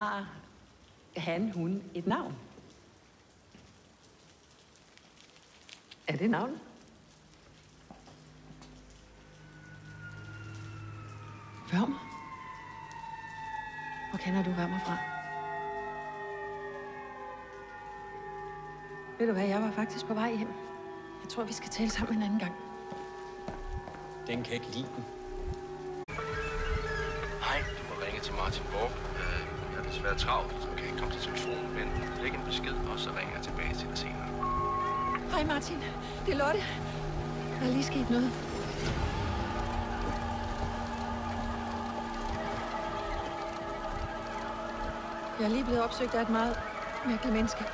Har hun et navn? Er det navn? Vørmer? Hvor kender du Vørmer fra? Ved du hvad, jeg var faktisk på vej hjem. Jeg tror, vi skal tale sammen en anden gang. Den kan ikke lide den. Hej, du må ringe til Martin Borg. Jeg er desværre travlt, så kan ikke komme til telefonen, men læg en besked, og så ringer jeg tilbage til dig senere. Hej Martin, det er Lotte. Der er lige sket noget. Jeg er lige blevet opsøgt af et meget mærkeligt menneske.